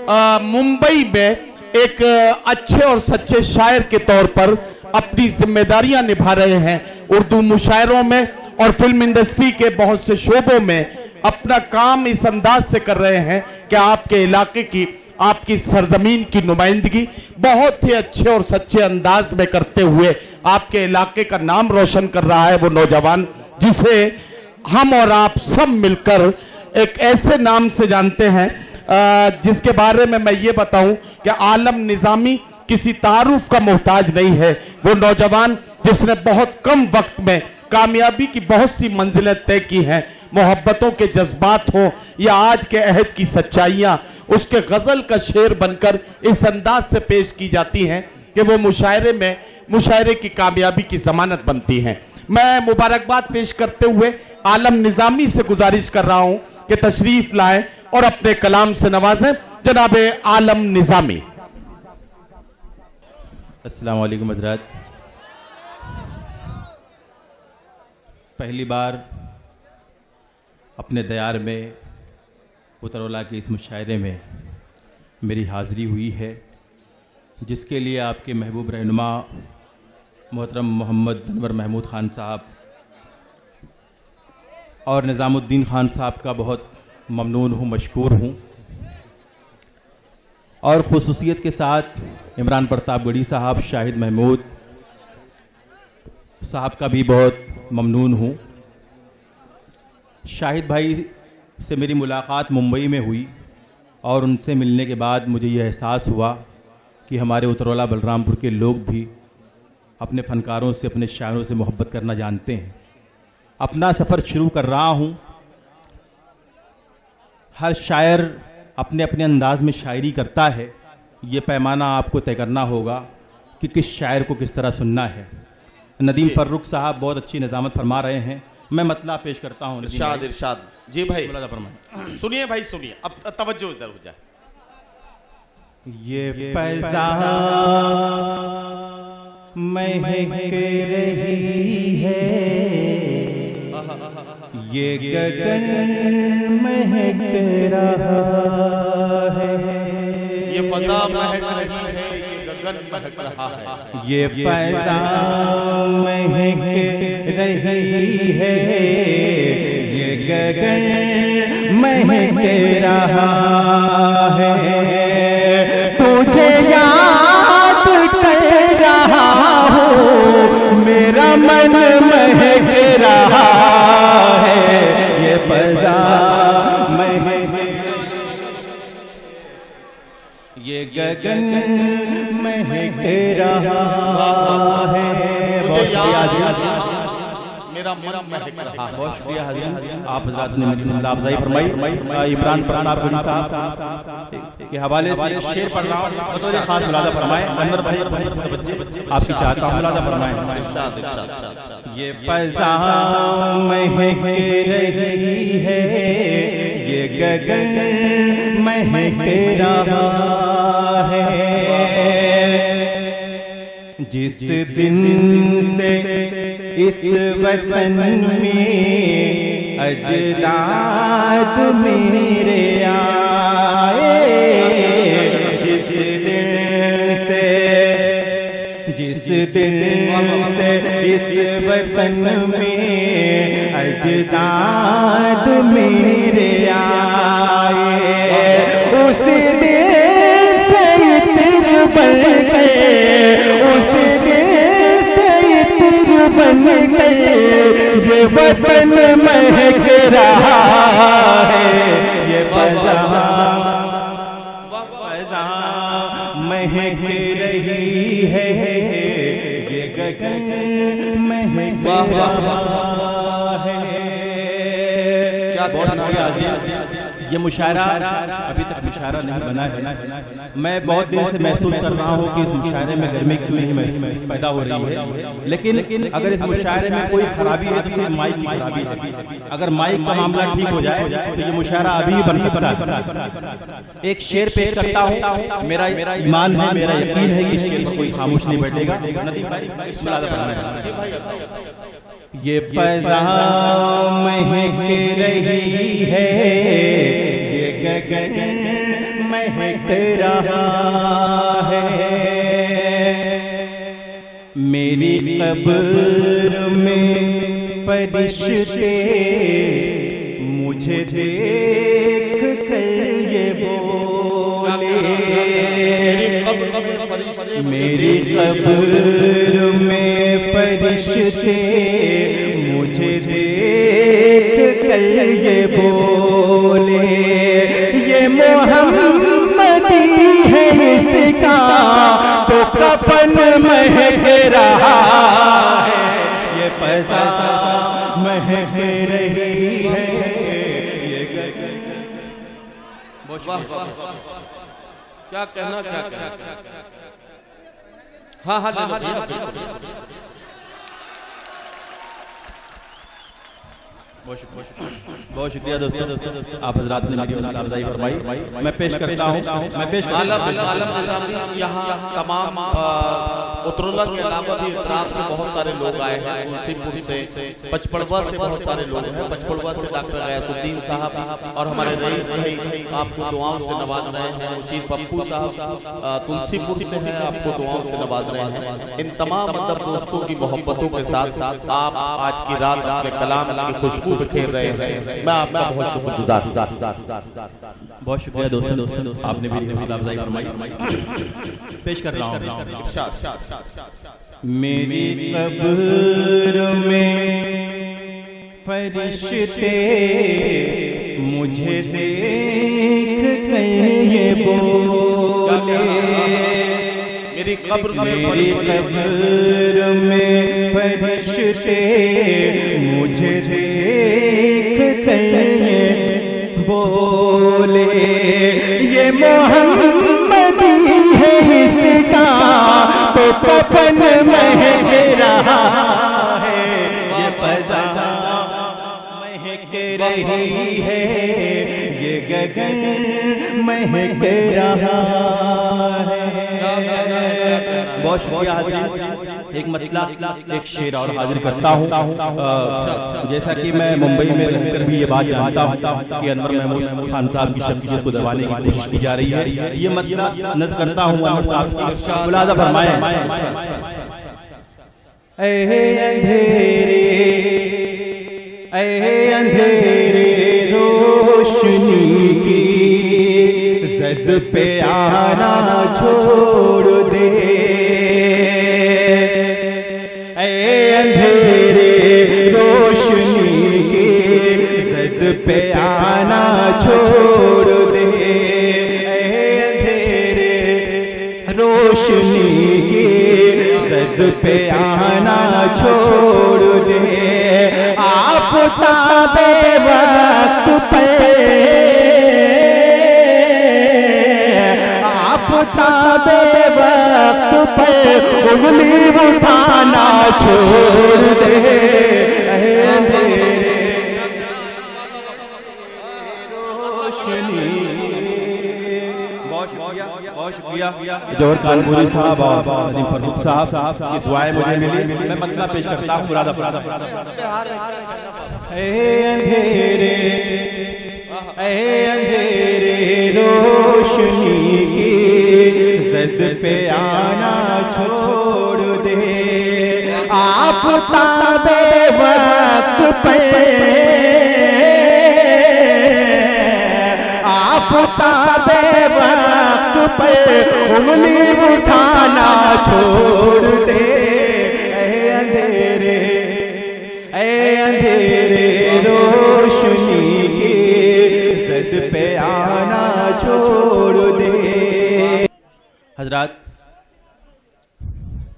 मुंबई में एक अच्छे और सच्चे शायर के तौर पर अपनी जिम्मेदारियां निभा रहे हैं। उर्दू मुशायरों में और फिल्म इंडस्ट्री के बहुत से शोबों में अपना काम इस अंदाज से कर रहे हैं कि आपके इलाके की, आपकी सरजमीन की नुमाइंदगी बहुत ही अच्छे और सच्चे अंदाज में करते हुए आपके इलाके का नाम रोशन कर रहा है वो नौजवान, जिसे हम और आप सब मिलकर एक ऐसे नाम से जानते हैं जिसके बारे में मैं ये बताऊं कि आलम निजामी किसी तारुफ का मोहताज नहीं है। वो नौजवान जिसने बहुत कम वक्त में कामयाबी की बहुत सी मंजिलें तय की हैं, मोहब्बतों के जज्बात हो या आज के अहद की सच्चाइयां, उसके गजल का शेर बनकर इस अंदाज से पेश की जाती हैं कि वो मुशायरे की कामयाबी की जमानत बनती हैं। मैं मुबारकबाद पेश करते हुए आलम निजामी से गुजारिश कर रहा हूं कि तशरीफ लाएं और अपने कलाम से नवाजें। जनाब आलम निजामी। अस्सलाम वालेकुम हज़रात। पहली बार अपने दयार में उतरौला के इस मुशायरे में मेरी हाज़िरी हुई है, जिसके लिए आपके महबूब रहनुमा मोहतरम मोहम्मद अनवर महमूद ख़ान साहब और निज़ामुद्दीन ख़ान साहब का बहुत ममनून हूँ, मशकूर हूँ। और ख़ुसूसियत के साथ इमरान प्रतापगढ़ी साहब, शाहिद महमूद साहब का भी बहुत ममनून हूँ। शाहिद भाई से मेरी मुलाकात मुंबई में हुई और उनसे मिलने के बाद मुझे यह एहसास हुआ कि हमारे उतरौला बलरामपुर के लोग भी अपने फ़नकारों से, अपने शायरों से मोहब्बत करना जानते हैं। अपना सफ़र शुरू कर रहा हूँ। हर शायर अपने अपने अंदाज में शायरी करता है, ये पैमाना आपको तय करना होगा कि किस शायर को किस तरह सुनना है। नदीम फर्रुख साहब बहुत अच्छी निज़ामत फरमा रहे हैं। मैं मतला पेश करता हूँ। इरशाद इरशाद। जी भाई सुनिए भाई सुनिए, अब तवज्जो इधर हो जाए। ये पैसा महक रही है, ये गगन महक रहा है, ये फज़ा महक रही है, ये गगन महक रहा है, ये पैसा महक रही है, ये गगन महक रहा है। तुझे याद कर रहा हूँ, मेरा मन महक रहा है, ये फज़ा महक, ये गगन महक रहा है। बहुत शुक्रिया, मेरा मन महक रहा है। बहुत शुक्रिया हाज़िर, आप हज़रात ने मेरी हौसला अफ़ज़ाई फरमाई। इमरान प्रतापगढ़ी साहब के हवाले से शेर पढ़ रहा हूँ, बतौर खास मुलाज़ा फरमाएं। अनवर भाई आपकी चाहता हूँ, मुलाज़ा फरमाएं। ये फज़ा महक रही है, ये गगन महक रहा है। जिस दिन से इस वतन में अजदाद मेरे आए, जिस दिन से इस वतन में अजदाद मेरे आए, उस दिन से इत्र बन गए, उस दिन से इत्र बन गए, ये वतन महक रहा है, ये फज़ा महक रही है, ये गगन महक रहा है। क्या ये मुशायरा अभी तक मुशायरा नहीं बना है। मैं बहुत देर से महसूस कर रहा हूँ कि इस मुशायरे में गर्मी क्यों नहीं पैदा हो रही है, लेकिन अगर इस मुशायरे में कोई खराबी है तो सिर्फ माइक की खराबी है। अगर माइक का मामला ठीक हो जाए तो ये मुशायरा अभी बन सकता है। एक शेर पेश करता हूँ, मेरा ईमान है, मेरा यकीन है कि शेर पर कोई खामोश नहीं बैठेगा। ये फज़ा महक रही है, ये गगन महक महक रहा है। मेरी कब्र में फरिश्ते मुझे देख कर ये बोले, मेरी कब्र में फरिश्ते मुझे देख कर ये बोले, ये मोहम्मदी है इसका तो कफन महक रहा है, ये फज़ा महक रही है, ये क्या कहना, क्या कहना। हाँ हाँ बहुत शुक्रिया दोस्तों, आप हजरात ने मेरी हौसला अफजाई फरमाई। मैं पेश करता हूँ यहाँ तमाम उतरला के अलावा भी इतराब से बहुत सारे लोग आए हैं, तुलसीपुर से, पचपड़वा से बहुत सारे लोग हैं। पचपड़वा से डॉक्टर गयासुद्दीन साहब और हमारे रईस भाई आपको दुआओं से नवाज रहे हैं। मुशीर पप्पू साहब तुलसीपुर से हैं, आपको दुआओं से नवाज रहे हैं। इन तमाम मतलब दोस्तों की मोहब्बतों के साथ आप आज की रात अपने कलाम की खुशबू बिखेर रहे हैं। मैं आपका बहुत शुक्रगुजार। बहुत शुक्रिया दोस्तों, आपने मेरी हौसला अफजाई फरमाई। पेश कर रहा हूँ मेरी कब्र में फरिश्ते मुझे देख कर ये बोले, मेरी कब्र में फरिश्ते मुझे देख कर बोले, ये मोहम्मदी है इसका तो कफन महक रहा है, ये फज़ा महक रही है, ये गगन महक रहा है। बहुत शुक्रिया हाज़रीन, एक मतला एक शेर और हाजिर करता हूँ। जैसा कि मैं मुंबई में रहकर भी ये बात जानता हूँ कि अनवर महमूद खान साहब की शख्सियत को दबाने की कोशिश की जा रही है, ये मतला नज़्म करता हूँ अनवर साहब की, मुलाज़ा फरमाएं। ऐ अंधेरे रोशनी की ज़द पे आना छोड़ दे, अंधेरे रोशनी की ज़द पे आना छोड़ दे, अंधेरे रोशनी की ज़द पे आना छोड़ दे, आप ताबे वक्त पे, आप ताबे वक्त पे उंगली उठाना छोड़ दे, रोशनी। बहुत शुक्रिया जौहर कानपुरी साहब और फरूख साहब की दुआएं मुझे मिली। मैं मतला पेश करता हूँ मुरादा। अंधेरे रोशनी की ज़द पे आना छोड़ दे, आप ताबे वक्त पे, आप ताबे वक्त पे उंगली उठाना छोड़ दे, अंधेरे रोशनी की ज़द पे आना छोड़ दे। हजरात,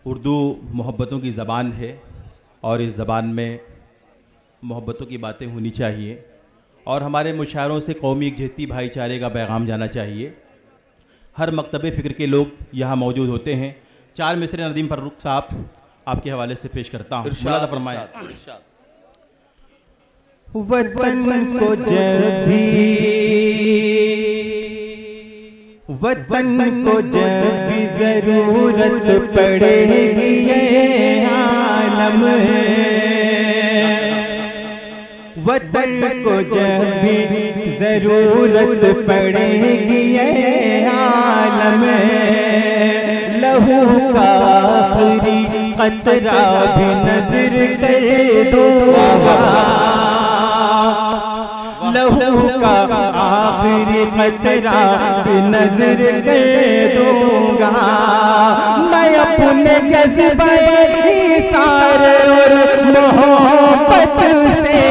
उर्दू मोहब्बतों की ज़बान है और इस ज़बान में मोहब्बतों की बातें होनी चाहिए और हमारे मुशायरों से कौमी एकजहती भाईचारे का पैगाम जाना चाहिए। हर मकतबे फ़िक्र के लोग यहाँ मौजूद होते हैं। 4 मिसरे नदीम फर्रुख साहब आपके हवाले से पेश करता हूँ। फरमाया, वतन को जब भी, वतन को जब भी जरूरत पड़ेगी ये आलम है, वतन को जब भी जरूरत पड़ेगी ये आलम लहू का आखिरी कतरा भी नजर कर दूंगा, लहू का आखिरी कतरा भी नजर कर दूंगा। मैं अपने जज्बे सारे और मोहब्बत से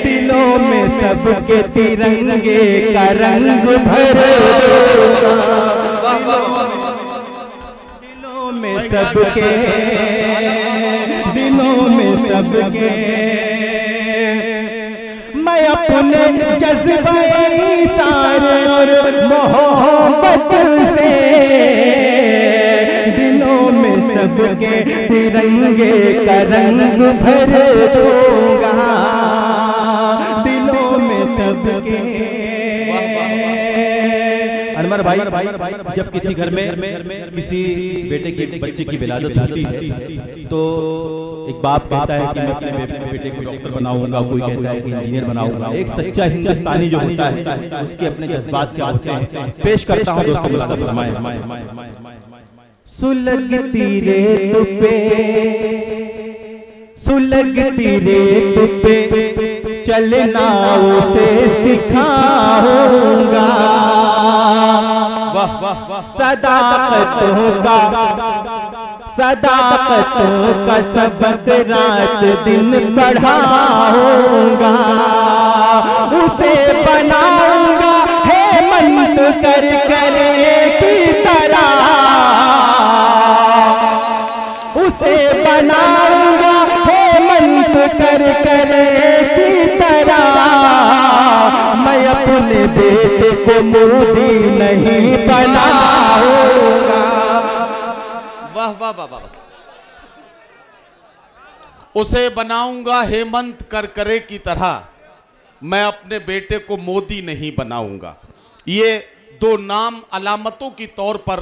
दिलों में सबके तिरंगे का रंग भर दूंगा, दिलों में सबके, दिलों में सबके मैं अपने जज्बे सारे और मोहब्बत से दिलों में सबके तिरंगे का रंग भर दूंगा, दिलों में सबके। अनवर भाई, जब किसी घर में किसी बेटे की बच्चे की विलादत होती है तो एक बाप कहता है कि मैं अपने बेटे को डॉक्टर बनाऊंगा, कोई कहता है कि इंजीनियर बनाऊंगा। एक सच्चा हिंदुस्तानी जो होता है उसके अपने जज्बात क्या होते हैं, पेश करता हूं दोस्तों, बुलाता फरमाए। सुलगती रेत पे, सुलगती रेत पे चलना उसे सिखाऊंगा, सदाकतों का, सदाकतों का सबक रात दिन पढ़ाऊंगा, उसे बनाऊंगा हेमंत कर करे की तरह, उसे बनाऊंगा हेमंत कर करे की तरह। मैं अपने बेटे को मोदी नहीं बनाऊंगा। वाह वाह वाह वाह। उसे बनाऊंगा हेमंत करकरे की तरह, मैं अपने बेटे को मोदी नहीं बनाऊंगा। ये दो नाम अलामतों की तौर पर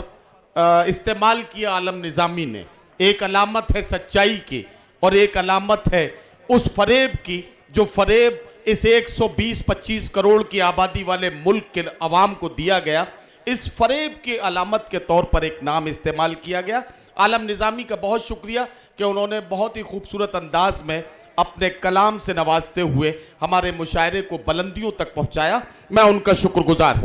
इस्तेमाल किया आलम निजामी ने। एक अलामत है सच्चाई की और एक अलामत है उस फरेब की जो फरेब इस 120-25 करोड़ की आबादी वाले मुल्क के अवाम को दिया गया। इस फरेब की अलामत के तौर पर एक नाम इस्तेमाल किया गया। आलम निजामी का बहुत शुक्रिया कि उन्होंने बहुत ही खूबसूरत अंदाज में अपने कलाम से नवाजते हुए हमारे मुशायरे को बुलंदियों तक पहुंचाया। मैं उनका शुक्रगुजार हूं।